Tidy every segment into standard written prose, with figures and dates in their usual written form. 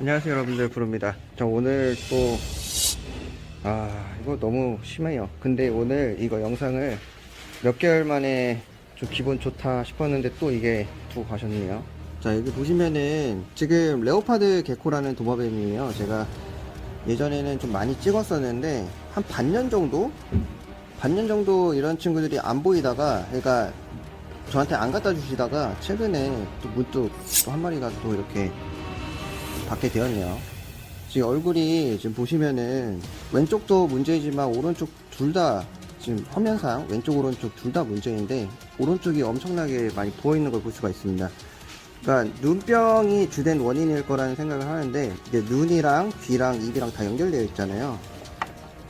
안녕하세요 여러분들, 부릅니다. 자, 오늘 또 이거 너무 심해요. 근데 오늘 이거 영상을 몇 개월 만에 좀 기분 좋다 싶었는데 또 이게 두고 가셨네요. 자, 여기 보시면은 지금 레오파드 개코라는 도마뱀이에요. 제가 예전에는 좀 많이 찍었었는데 한 반년 정도 이런 친구들이 안 보이다가, 그러니까 저한테 안 갖다 주시다가 최근에 또 문득 또 한 마리가 또 이렇게 받게 되었네요. 지금 얼굴이 지금 보시면은 왼쪽도 문제이지만 오른쪽 둘 다 지금 화면상 왼쪽 오른쪽 둘 다 문제인데, 오른쪽이 엄청나게 많이 부어있는 걸 볼 수가 있습니다. 그러니까 눈병이 주된 원인일 거라는 생각을 하는데, 이게 눈이랑 귀랑 입이랑 다 연결되어 있잖아요.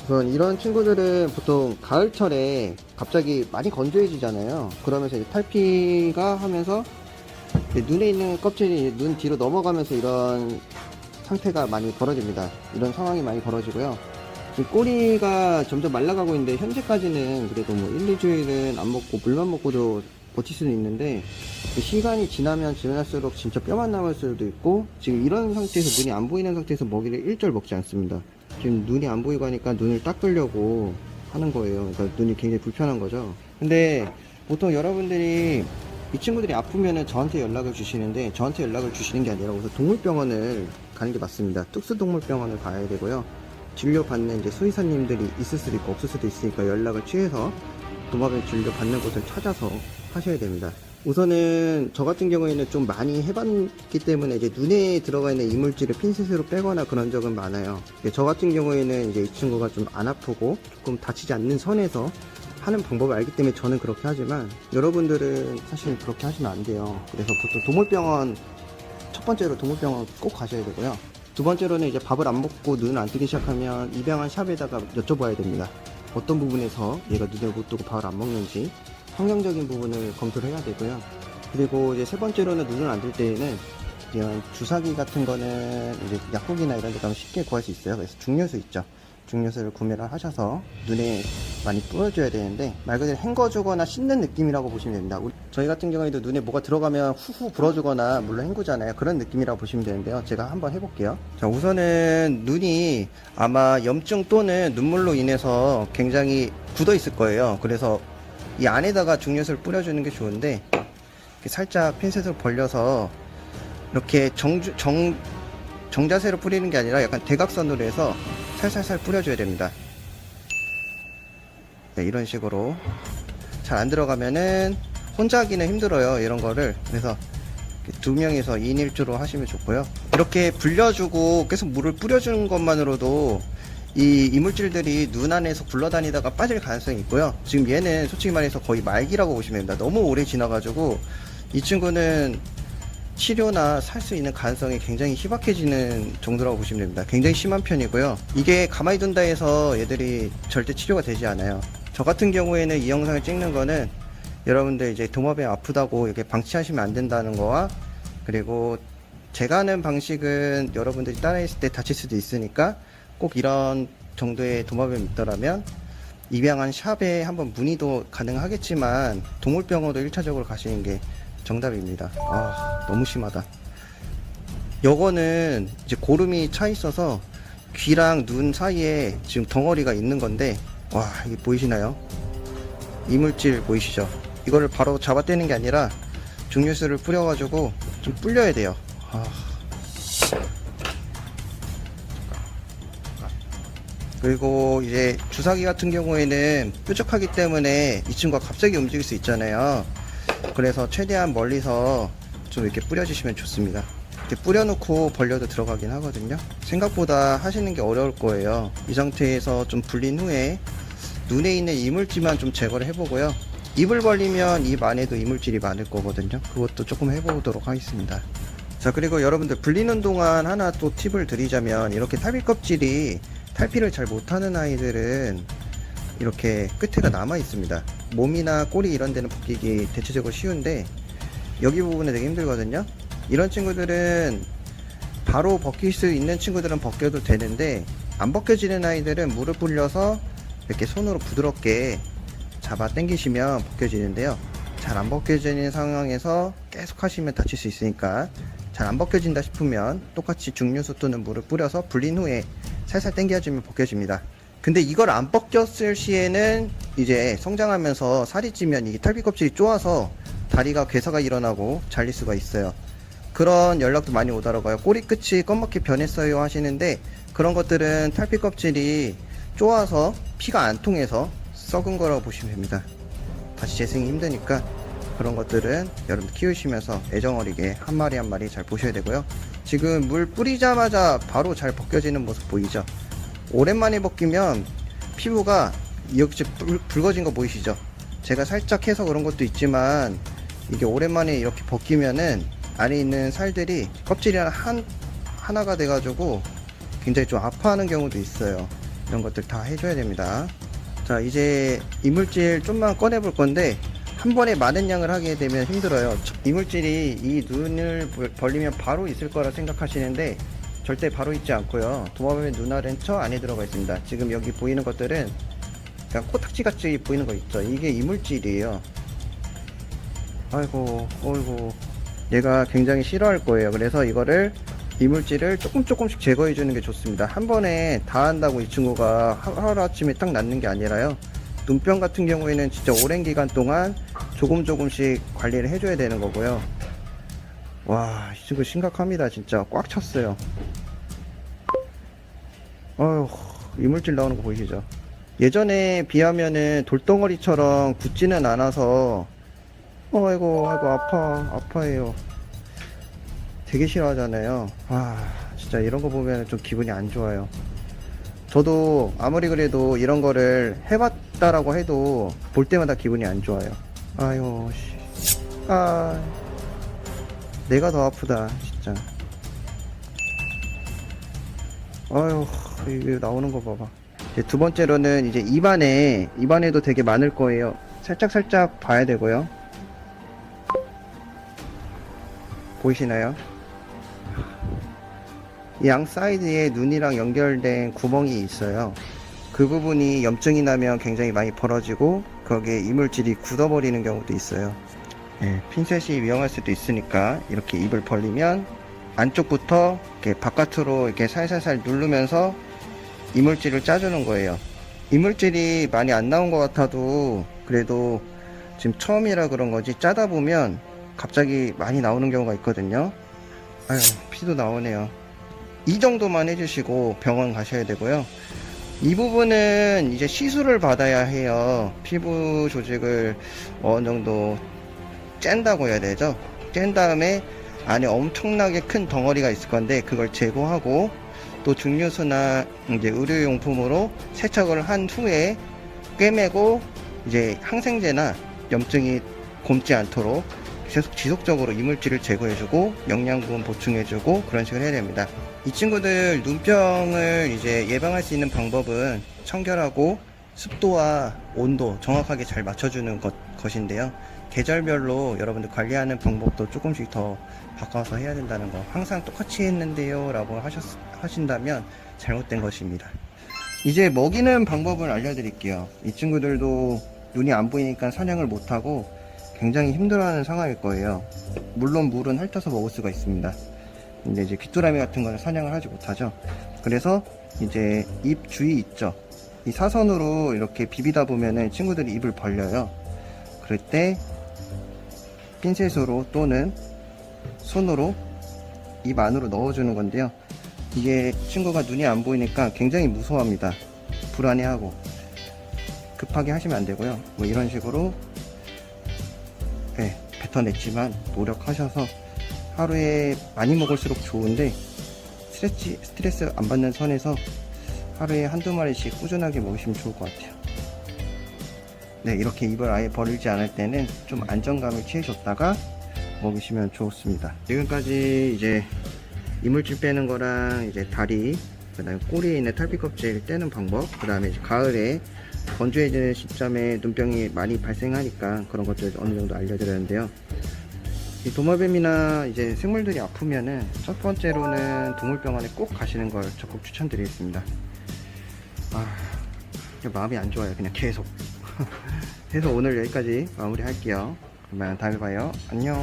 우선 이런 친구들은 보통 가을철에 갑자기 많이 건조해지잖아요. 그러면서 이제 탈피가 하면서 눈에 있는 껍질이 눈 뒤로 넘어가면서 이런 상태가 많이 벌어집니다. 이런 상황이 많이 벌어지고요. 지금 꼬리가 점점 말라가고 있는데, 현재까지는 그래도 뭐 1, 2주일은 안 먹고 물만 먹고도 버틸 수는 있는데, 시간이 지나면 지날수록 진짜 뼈만 남을 수도 있고, 지금 이런 상태에서 눈이 안 보이는 상태에서 먹이를 일절 먹지 않습니다. 지금 눈이 안 보이고 하니까 눈을 닦으려고 하는 거예요. 그러니까 눈이 굉장히 불편한 거죠. 근데 보통 여러분들이 이 친구들이 아프면은 저한테 연락을 주시는데, 저한테 연락을 주시는 게 아니라 우선 동물병원을 가는 게 맞습니다. 특수동물병원을 가야 되고요. 진료받는 이제 수의사님들이 있을 수도 있고 없을 수도 있으니까 연락을 취해서 도마뱀 진료받는 곳을 찾아서 하셔야 됩니다. 우선은 저 같은 경우에는 좀 많이 해봤기 때문에 이제 눈에 들어가 있는 이물질을 핀셋으로 빼거나 그런 적은 많아요. 저 같은 경우에는 이제 이 친구가 좀 안 아프고 조금 다치지 않는 선에서 하는 방법을 알기 때문에 저는 그렇게 하지만, 여러분들은 사실 그렇게 하시면 안 돼요. 그래서 보통 동물병원, 첫 번째로 동물병원 꼭 가셔야 되고요. 두 번째로는 이제 밥을 안 먹고 눈을 안 뜨기 시작하면 입양한 샵에다가 여쭤봐야 됩니다. 어떤 부분에서 얘가 눈을 못 뜨고 밥을 안 먹는지 환경적인 부분을 검토를 해야 되고요. 그리고 이제 세 번째로는 눈을 안 뜰 때에는 이런 주사기 같은 거는 이제 약국이나 이런 데 가면 쉽게 구할 수 있어요. 그래서 중류수 있죠. 중류수를 구매를 하셔서 눈에 많이 뿌려줘야 되는데, 말 그대로 헹궈주거나 씻는 느낌이라고 보시면 됩니다. 저희 같은 경우에도 눈에 뭐가 들어가면 후후 불어주거나 물론 헹구잖아요. 그런 느낌이라고 보시면 되는데요. 제가 한번 해볼게요. 자, 우선은 눈이 아마 염증 또는 눈물로 인해서 굉장히 굳어 있을 거예요. 그래서 이 안에다가 중류수를 뿌려주는 게 좋은데, 이렇게 살짝 핀셋으로 벌려서 이렇게 정자세로 뿌리는 게 아니라 약간 대각선으로 해서 살살살 뿌려줘야 됩니다. 네, 이런 식으로. 잘 안 들어가면은 혼자 하기는 힘들어요, 이런 거를. 그래서 두 명이서 2인 1조로 하시면 좋고요. 이렇게 불려주고 계속 물을 뿌려주는 것만으로도 이 이물질들이 눈 안에서 굴러다니다가 빠질 가능성이 있고요. 지금 얘는 솔직히 말해서 거의 말기라고 보시면 됩니다. 너무 오래 지나가지고 이 친구는 치료나 살 수 있는 가능성이 굉장히 희박해지는 정도라고 보시면 됩니다. 굉장히 심한 편이고요. 이게 가만히 둔다 해서 얘들이 절대 치료가 되지 않아요. 저 같은 경우에는 이 영상을 찍는 거는 여러분들 이제 도마뱀 아프다고 이렇게 방치하시면 안 된다는 거와, 그리고 제가 하는 방식은 여러분들이 따라했을 때 다칠 수도 있으니까 꼭 이런 정도의 도마뱀이 있더라면 입양한 샵에 한번 문의도 가능하겠지만 동물병원도 1차적으로 가시는 게 정답입니다. 너무 심하다. 요거는 이제 고름이 차 있어서 귀랑 눈 사이에 지금 덩어리가 있는 건데, 와, 이게 보이시나요? 이물질 보이시죠? 이거를 바로 잡아떼는 게 아니라 중류수를 뿌려가지고 좀 불려야 돼요. 그리고 이제 주사기 같은 경우에는 뾰족하기 때문에 이 친구가 갑자기 움직일 수 있잖아요. 그래서 최대한 멀리서 좀 이렇게 뿌려주시면 좋습니다. 이렇게 뿌려놓고 벌려도 들어가긴 하거든요. 생각보다 하시는 게 어려울 거예요. 이 상태에서 좀 불린 후에 눈에 있는 이물질만 좀 제거를 해보고요. 입을 벌리면 입 안에도 이물질이 많을 거거든요. 그것도 조금 해보도록 하겠습니다. 자, 그리고 여러분들 불리는 동안 하나 또 팁을 드리자면, 이렇게 탈피 껍질이 탈피를 잘 못하는 아이들은 이렇게 끝에가 남아 있습니다. 몸이나 꼬리 이런 데는 벗기기 대체적으로 쉬운데, 여기 부분에 되게 힘들거든요. 이런 친구들은 바로 벗길 수 있는 친구들은 벗겨도 되는데, 안 벗겨지는 아이들은 물을 불려서 이렇게 손으로 부드럽게 잡아 당기시면 벗겨지는데요. 잘 안 벗겨지는 상황에서 계속 하시면 다칠 수 있으니까 잘 안 벗겨진다 싶으면 똑같이 중류수 또는 물을 뿌려서 불린 후에 살살 당겨주면 벗겨집니다. 근데 이걸 안 벗겼을 시에는 이제 성장하면서 살이 찌면 이게 탈피 껍질이 쪼아서 다리가 괴사가 일어나고 잘릴 수가 있어요. 그런 연락도 많이 오더라고요. 꼬리 끝이 검맣게 변했어요 하시는데, 그런 것들은 탈피 껍질이 쪼아서 피가 안 통해서 썩은 거라고 보시면 됩니다. 다시 재생이 힘드니까 그런 것들은 여러분 키우시면서 애정어리게 한 마리 한 마리 잘 보셔야 되고요. 지금 물 뿌리자마자 바로 잘 벗겨지는 모습 보이죠? 오랜만에 벗기면 피부가 이렇게 붉어진 거 보이시죠? 제가 살짝 해서 그런 것도 있지만, 이게 오랜만에 이렇게 벗기면은 안에 있는 살들이 껍질이랑 하나가 돼가지고 굉장히 좀 아파하는 경우도 있어요. 이런 것들 다 해줘야 됩니다. 자, 이제 이물질 좀만 꺼내 볼 건데, 한 번에 많은 양을 하게 되면 힘들어요. 이물질이 이 눈을 벌리면 바로 있을 거라 생각하시는데 절대 바로 있지 않고요. 도마뱀의 눈알은 저 안에 들어가 있습니다. 지금 여기 보이는 것들은 그냥 코딱지 같이 보이는 거 있죠. 이게 이물질이에요. 아이고, 어이구, 얘가 굉장히 싫어할 거예요. 그래서 이거를 이물질을 조금씩 제거해 주는 게 좋습니다. 한 번에 다 한다고 이 친구가 하루아침에 딱 낫는 게 아니라요. 눈병 같은 경우에는 진짜 오랜 기간 동안 조금씩 관리를 해줘야 되는 거고요. 와, 이 친구 심각합니다. 진짜 꽉 찼어요. 어휴, 이물질 나오는 거 보이시죠? 예전에 비하면은 돌덩어리처럼 굳지는 않아서, 아이고 아파해요. 되게 싫어하잖아요. 진짜 이런 거 보면 좀 기분이 안 좋아요. 저도 아무리 그래도 이런 거를 해봤다라고 해도 볼 때마다 기분이 안 좋아요. 아유, 내가 더 아프다 진짜. 아유, 이게 나오는 거 봐봐. 이제 두 번째로는 이제 입안에도 되게 많을 거예요. 살짝 봐야 되고요. 보이시나요? 양 사이드에 눈이랑 연결된 구멍이 있어요. 그 부분이 염증이 나면 굉장히 많이 벌어지고 거기에 이물질이 굳어버리는 경우도 있어요. 핀셋이 위험할 수도 있으니까 이렇게 입을 벌리면 안쪽부터 이렇게 바깥으로 이렇게 살살살 누르면서 이물질을 짜주는 거예요. 이물질이 많이 안 나온 것 같아도 그래도 지금 처음이라 그런 거지, 짜다 보면 갑자기 많이 나오는 경우가 있거든요. 아유, 피도 나오네요. 이 정도만 해주시고 병원 가셔야 되고요. 이 부분은 이제 시술을 받아야 해요. 피부 조직을 어느 정도 짠다고 해야 되죠. 짠 다음에 안에 엄청나게 큰 덩어리가 있을 건데 그걸 제거하고 또 증류수나 이제 의료용품으로 세척을 한 후에 꿰매고 이제 항생제나 염증이 곪지 않도록 계속 지속적으로 이물질을 제거해주고 영양분 보충해주고 그런 식으로 해야 됩니다. 이 친구들 눈병을 이제 예방할 수 있는 방법은 청결하고 습도와 온도 정확하게 잘 맞춰주는 것인데요. 계절별로 여러분들 관리하는 방법도 조금씩 더 바꿔서 해야 된다는 거, 항상 똑같이 했는데요 라고 하신다면 잘못된 것입니다. 이제 먹이는 방법을 알려드릴게요. 이 친구들도 눈이 안 보이니까 사냥을 못하고 굉장히 힘들어하는 상황일 거예요. 물론 물은 핥아서 먹을 수가 있습니다. 근데 이제 귀뚜라미 같은 거는 사냥을 하지 못하죠. 그래서 이제 입 주위 있죠. 이 사선으로 이렇게 비비다 보면은 친구들이 입을 벌려요. 그럴 때 핀셋으로 또는 손으로 입 안으로 넣어주는 건데요. 이게 친구가 눈이 안 보이니까 굉장히 무서워합니다. 불안해하고 급하게 하시면 안 되고요. 뭐 이런 식으로 뱉어냈지만 노력하셔서 하루에 많이 먹을수록 좋은데 스트레스 안 받는 선에서 하루에 한두 마리씩 꾸준하게 먹으시면 좋을 것 같아요. 네, 이렇게 입을 아예 벌리지 않을 때는 좀 안정감을 취해줬다가 먹으시면 좋습니다. 지금까지 이제 이물질 빼는 거랑 이제 다리, 그 다음에 꼬리에 있는 탈피 껍질 떼는 방법, 그 다음에 가을에 건조해지는 시점에 눈병이 많이 발생하니까 그런 것들 어느 정도 알려드렸는데요. 이 도마뱀이나 이제 생물들이 아프면은 첫 번째로는 동물병원에 꼭 가시는 걸 적극 추천드리겠습니다. 마음이 안 좋아요. 그냥 계속. 그래서 오늘 여기까지 마무리 할게요. 그러면 다음에 봐요. 안녕.